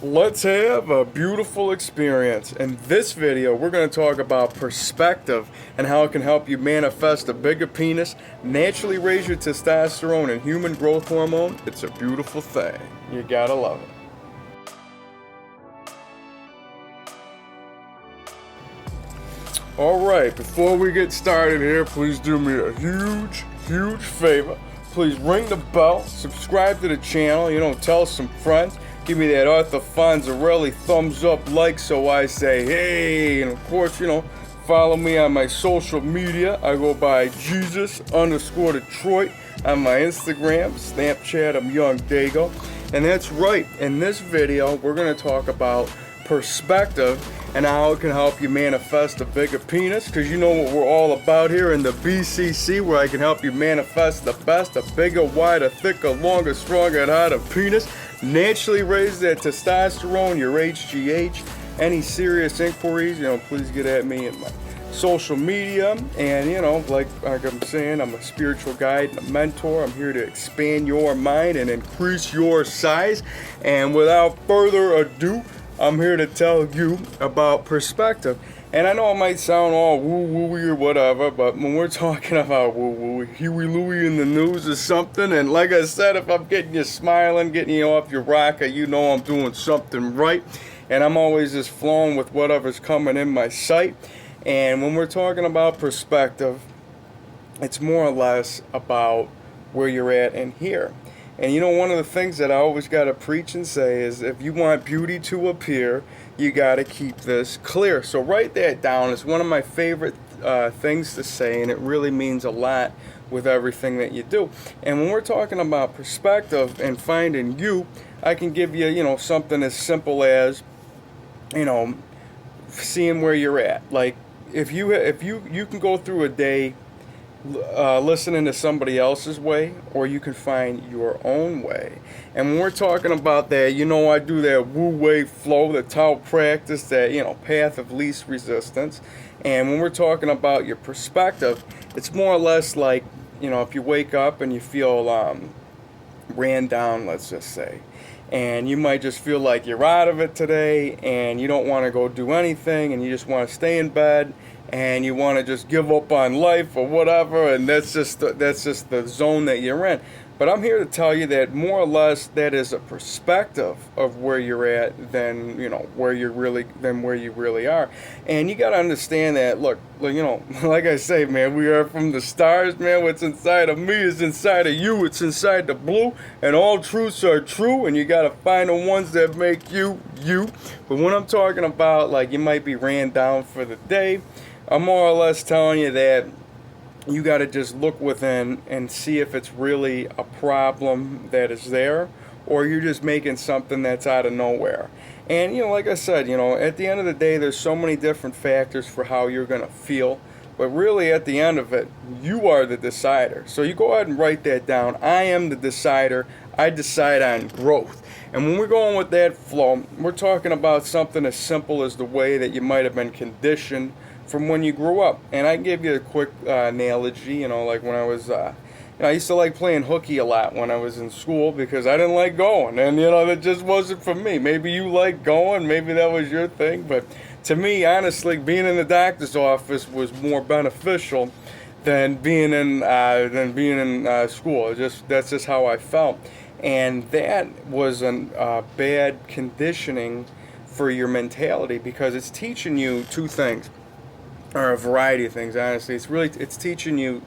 Let's have a beautiful experience. In this video, we're going to talk about perspective and how it can help you manifest a bigger penis, naturally raise your testosterone and human growth hormone. It's a beautiful thing. You gotta love it. Alright, before we get started here, please do me a huge favor. Please ring the bell, subscribe to the channel, tell some friends. Give me that Arthur Fonzarelli thumbs up like so I say hey, and of course, follow me on my social media. I go by Jesus_Detroit on my Instagram, Snapchat, I'm YOUNGDAYGO. And that's right, in this video, we're going to talk about perspective and how it can help you manifest a bigger penis, because you know what we're all about here in the BCC, where I can help you manifest the best, a bigger, wider, thicker, longer, stronger, and hotter penis. Naturally raise that testosterone, your HGH. Any serious inquiries, please get at me in my social media. And like I'm saying, I'm a spiritual guide and a mentor. I'm here to expand your mind and increase your size. And without further ado, I'm here to tell you about perspective. And I know it might sound all woo-wooey or whatever, but when we're talking about woo-wooey, Huey-Louie in the news or something, and like I said, if I'm getting you smiling, getting you off your rocker, you know I'm doing something right. And I'm always just flowing with whatever's coming in my sight. And when we're talking about perspective, it's more or less about where you're at in here. And one of the things that I always got to preach and say is, if you want beauty to appear, you got to keep this clear. So write that down. It's one of my favorite things to say, and it really means a lot with everything that you do. And when we're talking about perspective and finding you, I can give you, something as simple as, seeing where you're at. Like, if you can go through a day listening to somebody else's way, or you can find your own way. And when we're talking about that, I do that Wu-Wei flow, the Tao practice, that path of least resistance. And when we're talking about your perspective, it's more or less like, if you wake up and you feel ran down, let's just say, and you might just feel like you're out of it today, and you don't want to go do anything, and you just want to stay in bed, and you want to just give up on life or whatever, and that's just the zone that you're in. But I'm here to tell you that more or less that is a perspective of where you're at than where you really are. And you got to understand that, look, like I say, man, we are from the stars, man. What's inside of me is inside of you. It's inside the blue, and all truths are true, and you got to find the ones that make you you. But when I'm talking about, like, you might be ran down for the day, I'm more or less telling you that you got to just look within and see if it's really a problem that is there, or you're just making something that's out of nowhere. And like I said, at the end of the day, there's so many different factors for how you're going to feel, but really at the end of it, you are the decider. So you go ahead and write that down. I am the decider. I decide on growth. And when we're going with that flow, we're talking about something as simple as the way that you might have been conditioned from when you grew up. And I can give you a quick analogy, like when I was, I used to like playing hooky a lot when I was in school, because I didn't like going, and that just wasn't for me. Maybe you like going, maybe that was your thing, but to me, honestly, being in the doctor's office was more beneficial than being in school. That's just how I felt. And that was a bad conditioning for your mentality, because it's teaching you two things, or a variety of things, honestly. It's teaching you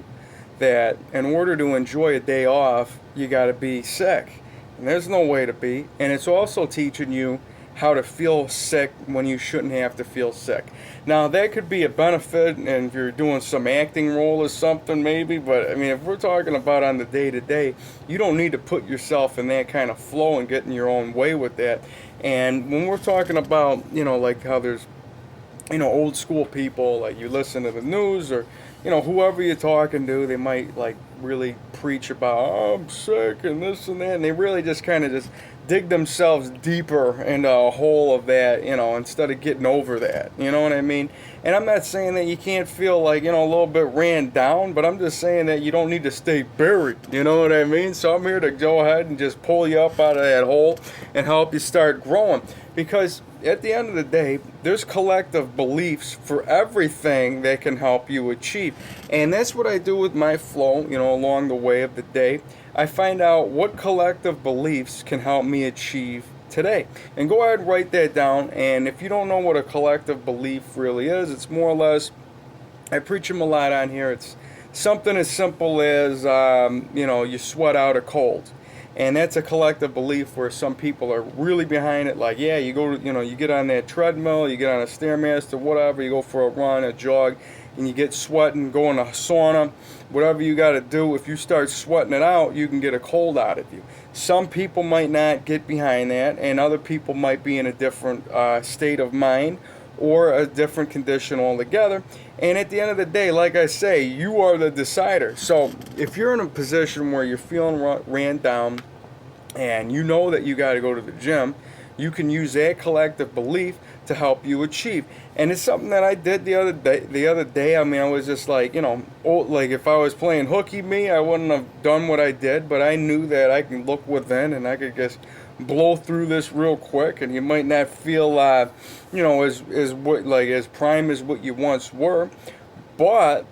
that in order to enjoy a day off, you got to be sick, and there's no way to be. And it's also teaching you how to feel sick when you shouldn't have to feel sick. Now, that could be a benefit, and if you're doing some acting role or something, maybe, but I mean, if we're talking about on the day-to-day, you don't need to put yourself in that kind of flow and get in your own way with that. And when we're talking about, like how there's old school people, like you listen to the news, or whoever you're talking to, they might like really preach about, oh, I'm sick and this and that, and they really just kind of just dig themselves deeper into a hole of that, instead of getting over that. You know what I mean? And I'm not saying that you can't feel like, a little bit ran down, but I'm just saying that you don't need to stay buried. You know what I mean? So I'm here to go ahead and just pull you up out of that hole and help you start growing. Because at the end of the day, there's collective beliefs for everything that can help you achieve. And that's what I do with my flow, along the way of the day. I find out what collective beliefs can help me achieve today. And go ahead and write that down. And if you don't know what a collective belief really is, it's more or less, I preach them a lot on here. It's something as simple as, you sweat out a cold. And that's a collective belief where some people are really behind it. Like, yeah, you go to, you get on that treadmill, you get on a Stairmaster, whatever, you go for a run, a jog, and you get sweating, go in a sauna, whatever you got to do. If you start sweating it out, you can get a cold out of you. Some people might not get behind that, and other people might be in a different state of mind or a different condition altogether. And at the end of the day, like I say, you are the decider. So if you're in a position where you're feeling ran down and you know that you got to go to the gym, you can use that collective belief to help you achieve. And it's something that I did the other day. I mean, I was just like, like if I was playing hooky me, I wouldn't have done what I did, but I knew that I can look within and I could just blow through this real quick, and you might not feel as prime as what you once were. But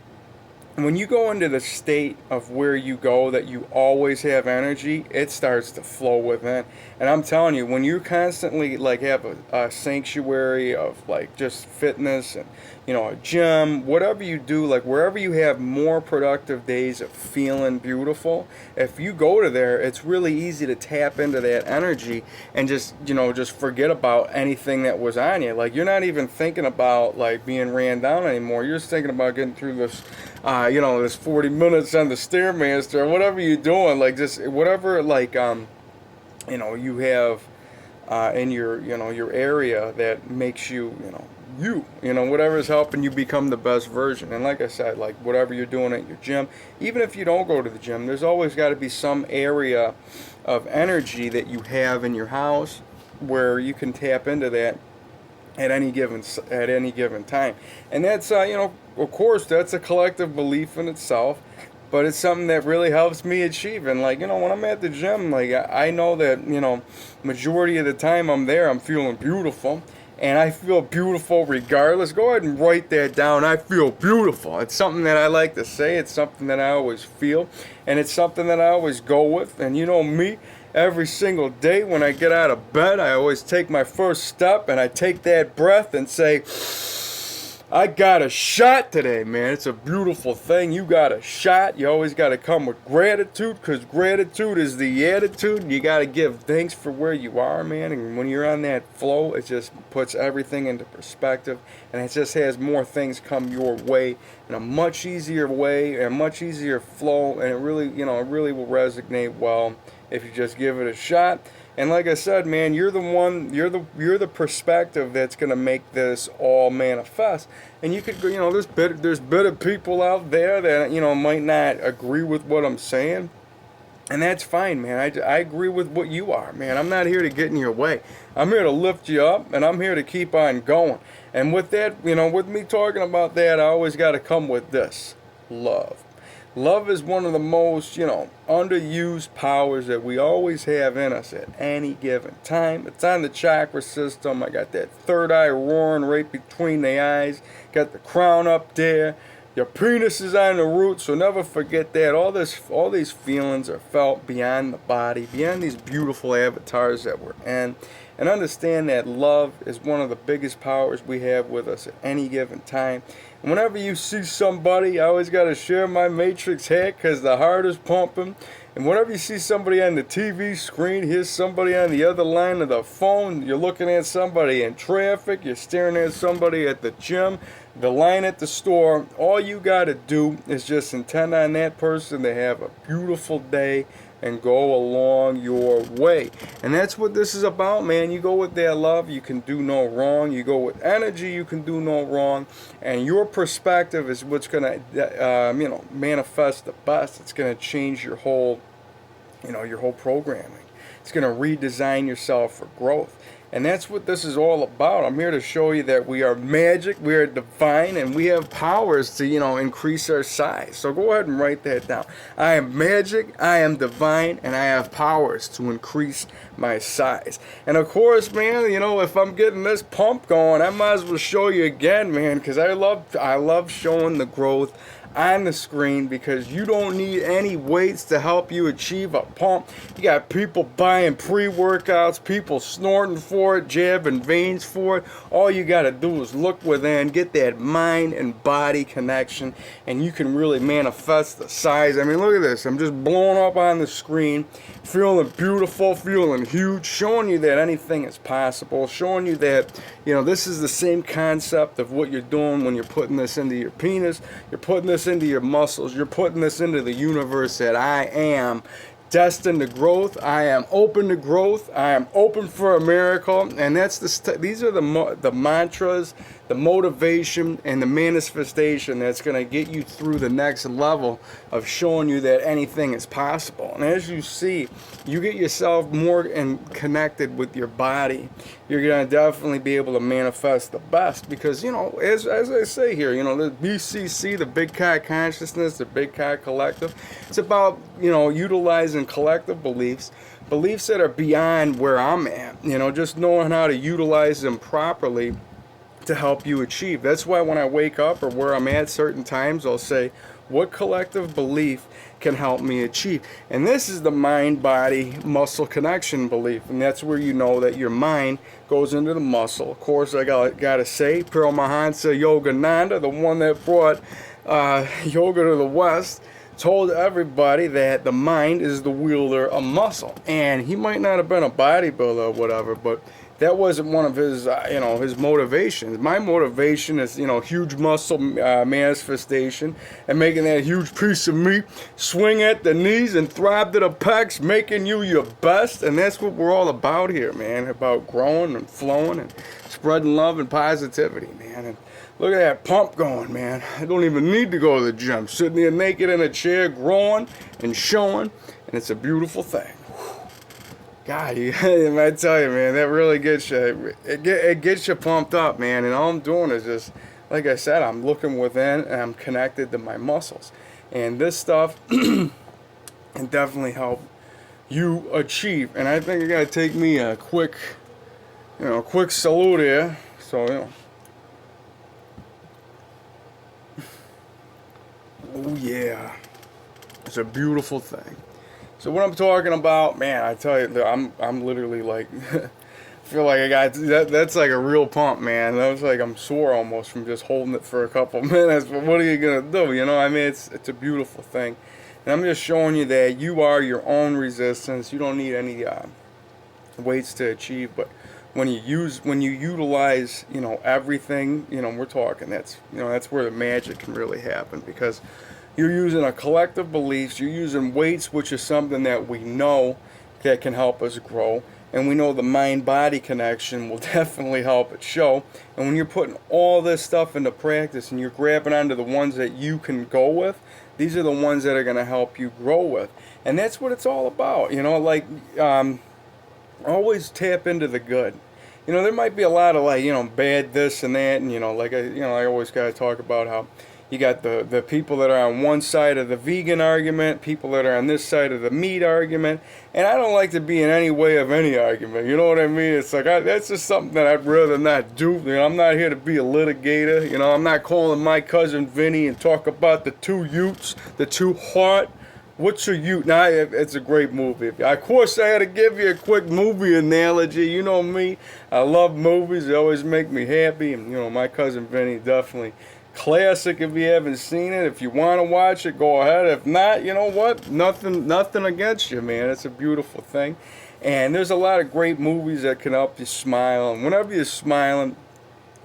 when you go into the state of where you go, that you always have energy, it starts to flow within. And I'm telling you, when you constantly have a sanctuary of just fitness and a gym, whatever you do, wherever you have more productive days of feeling beautiful, if you go to there, it's really easy to tap into that energy and just forget about anything that was on you. You're not even thinking about being ran down anymore. You're just thinking about getting through this this 40 minutes on the Stairmaster or whatever you're doing, just whatever you have in your area that makes you whatever is helping you become the best version. And like I said, whatever you're doing at your gym, even if you don't go to the gym, there's always got to be some area of energy that you have in your house where you can tap into that at any given time. And that's of course that's a collective belief in itself, but it's something that really helps me achieve. And when I'm at the gym, I know that majority of the time I'm there, I'm feeling beautiful. And I feel beautiful regardless. Go ahead and write that down. I feel beautiful. It's something that I like to say. It's something that I always feel. And it's something that I always go with. And me, every single day when I get out of bed, I always take my first step and I take that breath and say, I got a shot today, man. It's a beautiful thing. You got a shot. You always got to come with gratitude, because gratitude is the attitude. You got to give thanks for where you are, man. And when you're on that flow, it just puts everything into perspective, and it just has more things come your way in a much easier way, a much easier flow, and it really will resonate well if you just give it a shot. And like I said, man, you're the perspective that's gonna make this all manifest. And you could go, there's bitter people out there that might not agree with what I'm saying, and that's fine, man. I agree with what you are, man. I'm not here to get in your way. I'm here to lift you up, and I'm here to keep on going. And with that, with me talking about that, I always got to come with this: love. Love is one of the most, underused powers that we always have in us at any given time. It's on the chakra system. I got that third eye roaring right between the eyes. Got the crown up there. Your penis is on the root, so never forget that. All these feelings are felt beyond the body, beyond these beautiful avatars that we're in. And understand that love is one of the biggest powers we have with us at any given time. And whenever you see somebody, I always got to share my matrix hat, because the heart is pumping. And whenever you see somebody on the TV screen, here's somebody on the other line of the phone, you're looking at somebody in traffic, you're staring at somebody at the gym, the line at the store, all you got to do is just intend on that person to have a beautiful day and go along your way. And that's what this is about, man. You go with that love, you can do no wrong. You go with energy, you can do no wrong. And your perspective is what's going to manifest the best. It's going to change your whole programming. It's going to redesign yourself for growth. And that's what this is all about. I'm here to show you that we are magic, we are divine, and we have powers to, increase our size. So go ahead and write that down. I am magic, I am divine, and I have powers to increase my size. And of course, man, if I'm getting this pump going, I might as well show you again, man, because I love showing the growth on the screen, because you don't need any weights to help you achieve a pump. You got people buying pre-workouts, people snorting for it, jabbing veins for it. All you got to do is look within, get that mind and body connection, and you can really manifest the size. I mean, look at this. I'm just blowing up on the screen, feeling beautiful, feeling huge, showing you that anything is possible, showing you that, this is the same concept of what you're doing when you're putting this into your penis, you're putting this into your muscles, you're putting this into the universe, that I am destined to growth, I am open to growth, I am open for a miracle. And that's these are the mantras, the motivation, and the manifestation that's going to get you through the next level of showing you that anything is possible. And as you see, you get yourself more connected with your body, you're going to definitely be able to manifest the best. Because, as I say here, the BCC, the Big Cock Consciousness, the Big Cock Collective, it's about, utilizing collective beliefs that are beyond where I'm at, just knowing how to utilize them properly to help you achieve. That's why when I wake up or where I'm at certain times, I'll say, what collective belief can help me achieve? And this is the mind-body-muscle connection belief. And that's where you know that your mind goes into the muscle. Of course, I gotta say, Paramahansa Yogananda, the one that brought yoga to the West, told everybody that the mind is the wielder of muscle. And he might not have been a bodybuilder or whatever, but that wasn't one of his, his motivations. My motivation is, huge muscle manifestation and making that huge piece of meat swing at the knees and thrive to the pecs, making you your best. And that's what we're all about here, man, about growing and flowing and spreading love and positivity, man. And look at that pump going, man. I don't even need to go to the gym. Sitting there naked in a chair, growing and showing, and it's a beautiful thing. God, I tell you, man, that really gets you. It gets you pumped up, man. And all I'm doing is just, like I said, I'm looking within and I'm connected to my muscles. And this stuff can definitely help you achieve. And I think I gotta take me a quick salute here. So, oh yeah, it's a beautiful thing. So what I'm talking about, man, I tell you, I'm literally like, I feel like I got that's like a real pump, man. That was like I'm sore almost from just holding it for a couple minutes. But what are you gonna do? I mean, it's a beautiful thing, and I'm just showing you that you are your own resistance. You don't need any weights to achieve, but when you utilize, everything, we're talking. That's where the magic can really happen, because you're using a collective beliefs, you're using weights, which is something that we know that can help us grow. And we know the mind-body connection will definitely help it show. And when you're putting all this stuff into practice and you're grabbing onto the ones that you can go with, these are the ones that are going to help you grow with. And that's what it's all about. Always tap into the good. There might be a lot of bad this and that. And, I always got to talk about how you got the people that are on one side of the vegan argument, people that are on this side of the meat argument, and I don't like to be in any way of any argument, you know what I mean? It's like, that's just something that I'd rather not do. I'm not here to be a litigator, I'm not calling my cousin Vinny and talk about the two Utes, the two heart. What's a Ute? Now, it's a great movie. Of course, I had to give you a quick movie analogy. You know me, I love movies, they always make me happy, and my cousin Vinny definitely classic. If you haven't seen it, if you want to watch it, go ahead. If not, you know what, nothing against you, man. It's a beautiful thing. And there's a lot of great movies that can help you smile, and whenever you're smiling,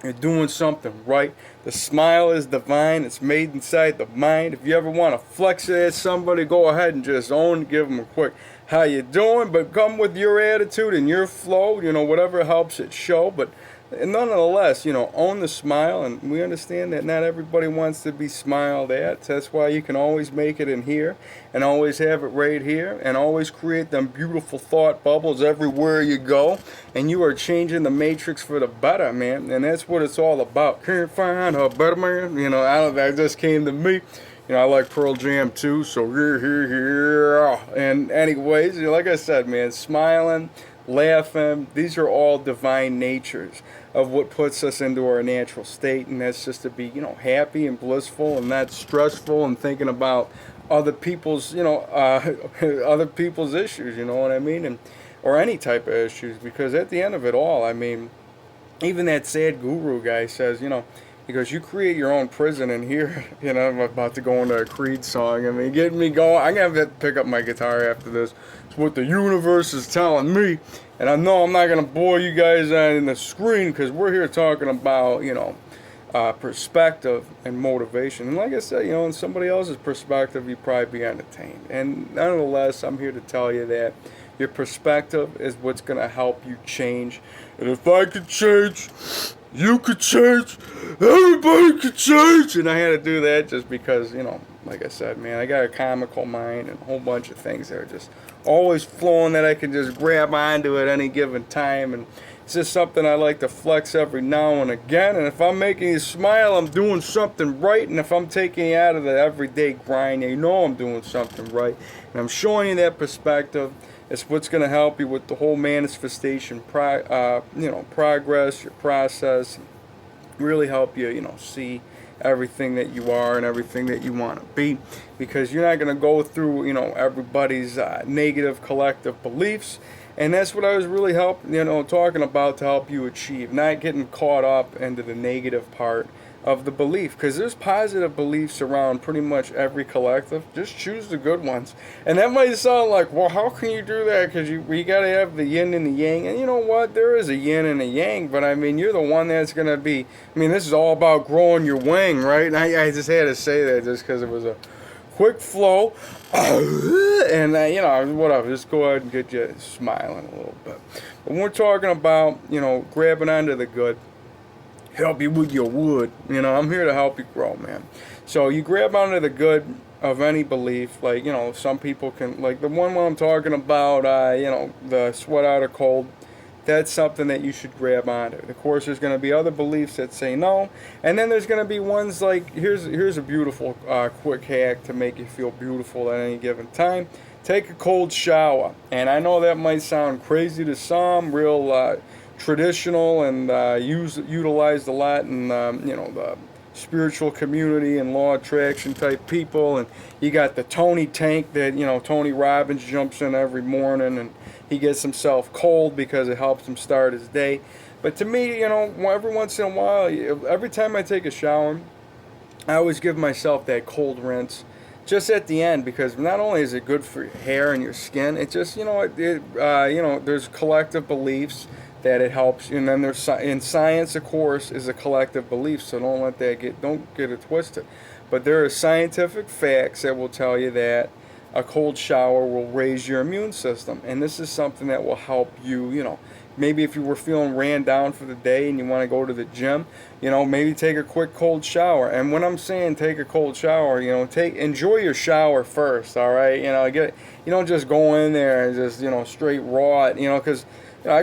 you're doing something right. The smile is divine. It's made inside the mind. If you ever want to flex it at somebody, go ahead and just give them a quick how you doing, but come with your attitude and your flow, whatever helps it show. But nonetheless, own the smile, and we understand that not everybody wants to be smiled at. That's why you can always make it in here, and always have it right here, and always create them beautiful thought bubbles everywhere you go, and you are changing the matrix for the better, man. And that's what it's all about. Can't find a better man. That just came to me. I like Pearl Jam too, so here. And anyways, like I said, man, smiling, laughing, these are all divine natures of what puts us into our natural state, and that's just to be, happy and blissful and not stressful and thinking about other people's, other people's issues, you know what I mean, and or any type of issues, because at the end of it all, I mean, even that sad guru guy says, because you create your own prison in here. I'm about to go into a Creed song. I mean, getting me going. I'm going to have to pick up my guitar after this. It's what the universe is telling me. And I know I'm not going to bore you guys on the screen, because we're here talking about, perspective and motivation. And like I said, in somebody else's perspective, you'd probably be entertained. And nonetheless, I'm here to tell you that your perspective is what's going to help you change. And if I could change, you could change, everybody could change. And I had to do that just because, like I said, man, I got a comical mind and a whole bunch of things that are just always flowing that I can just grab onto at any given time. And it's just something I like to flex every now and again. And if I'm making you smile, I'm doing something right. And if I'm taking you out of the everyday grind, I'm doing something right. And I'm showing you that perspective. It's what's going to help you with the whole manifestation, progress, your process, really help you, see everything that you are and everything that you want to be, because you're not going to go through, everybody's negative collective beliefs. And that's what I was really talking about to help you achieve, not getting caught up into the negative part of the belief, because there's positive beliefs around pretty much every collective. Just choose the good ones. And that might sound like, well, how can you do that? Because you got to have the yin and the yang. And you know what? There is a yin and a yang, but I mean, you're the one that's going to be, this is all about growing your wing, right? And I just had to say that just because it was a quick flow. And, whatever, just go ahead and get you smiling a little bit. But when we're talking about, grabbing onto the good, help you with your wood. I'm here to help you grow, man. So you grab onto the good of any belief. Like, some people can, like the one I'm talking about, the sweat out of cold. That's something that you should grab onto. Of course, there's going to be other beliefs that say no. And then there's going to be ones like, here's a beautiful quick hack to make you feel beautiful at any given time. Take a cold shower. And I know that might sound crazy to some, real traditional and utilized a lot in the spiritual community and law attraction type people. And you got the Tony tank that Tony Robbins jumps in every morning, and he gets himself cold because it helps him start his day. But to me, every once in a while, every time I take a shower, I always give myself that cold rinse just at the end, because not only is it good for your hair and your skin, it just there's collective beliefs that it helps, and then there's in science, of course, is a collective belief. So don't get it twisted. But there are scientific facts that will tell you that a cold shower will raise your immune system, and this is something that will help you. Maybe if you were feeling ran down for the day and you want to go to the gym, maybe take a quick cold shower. And when I'm saying take a cold shower, enjoy your shower first. All right, you don't just go in there and just straight raw it. Because I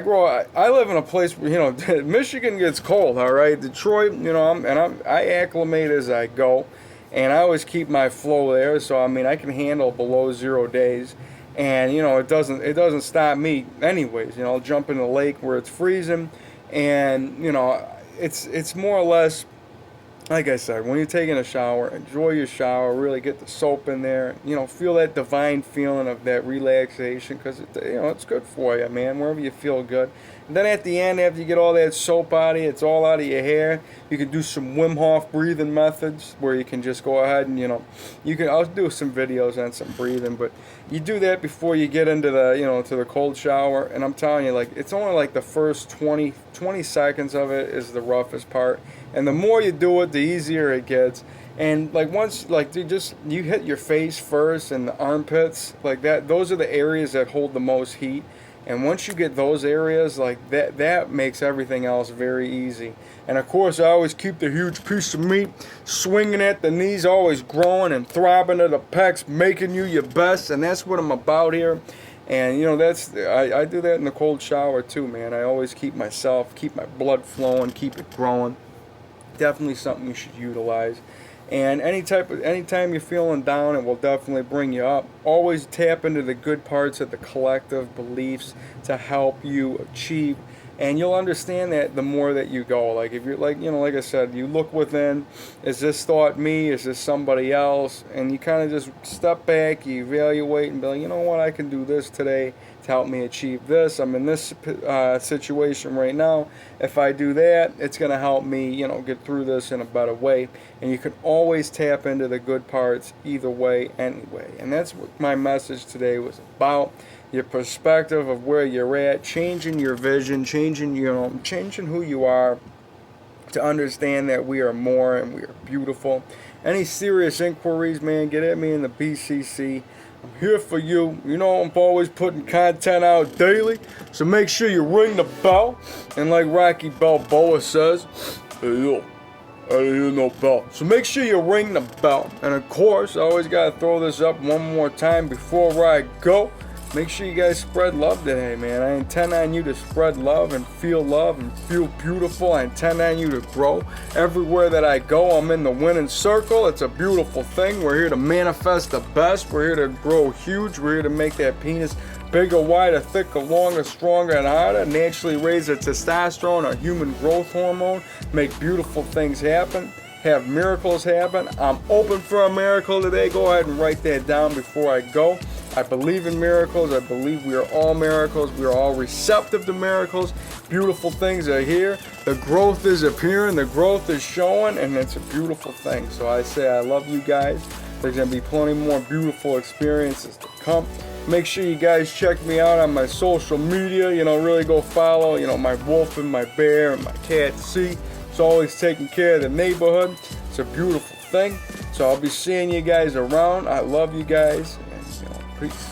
live in a place where Michigan gets cold. All right, Detroit, I acclimate as I go, and I always keep my flow there. So I can handle below 0 days. And it doesn't stop me anyways. I'll jump in the lake where it's freezing, and it's more or less like I said, when you're taking a shower, enjoy your shower, really get the soap in there, feel that divine feeling of that relaxation, because it's good for you, man, wherever you feel good. And then at the end, after you get all that soap out of you, it's all out of your hair, you can do some Wim Hof breathing methods where you can just go ahead and, I'll do some videos on some breathing, but you do that before you get into the, to the cold shower. And I'm telling you, it's only like the first 20 seconds of it is the roughest part. And the more you do it, the easier it gets. And once, you hit your face first and the armpits, like that, those are the areas that hold the most heat. And once you get those areas, like that makes everything else very easy. And of course, I always keep the huge piece of meat swinging at the knees, always growing and throbbing at the pecs, making you your best. And that's what I'm about here. And you know, I do that in the cold shower too, man. I always keep my blood flowing, keep it growing. Definitely something you should utilize. And anytime you're feeling down, it will definitely bring you up. Always tap into the good parts of the collective beliefs to help you achieve. And you'll understand that the more that you go. Like if you're like I said, you look within. Is this thought me? Is this somebody else? And you kind of just step back, you evaluate, and be like, you know what, I can do this today to help me achieve this. I'm in this situation right now. If I do that, it's going to help me, get through this in a better way. And you can always tap into the good parts either way, anyway. And that's what my message today was about. Your perspective of where you're at, changing your vision, changing who you are, to understand that we are more and we are beautiful. Any serious inquiries, man, get at me in the BCC. I'm here for you. I'm always putting content out daily, so make sure you ring the bell. And like Rocky Balboa says, hey yo, I didn't hear no bell. So make sure you ring the bell. And of course, I always gotta throw this up one more time before I go. Make sure you guys spread love today, man. I intend on you to spread love and feel beautiful. I intend on you to grow. Everywhere that I go, I'm in the winning circle. It's a beautiful thing. We're here to manifest the best. We're here to grow huge. We're here to make that penis bigger, wider, thicker, longer, stronger, and harder. Naturally raise the testosterone, our human growth hormone. Make beautiful things happen. Have miracles happen. I'm open for a miracle today. Go ahead and write that down before I go. I believe in miracles. I believe we are all miracles. We are all receptive to miracles. Beautiful things are here. The growth is appearing. The growth is showing, and it's a beautiful thing. So I say I love you guys. There's going to be plenty more beautiful experiences to come. Make sure you guys check me out on my social media. Really go follow, my wolf and my bear and my cat C. It's always taking care of the neighborhood. It's a beautiful thing. So I'll be seeing you guys around. I love you guys. And, peace.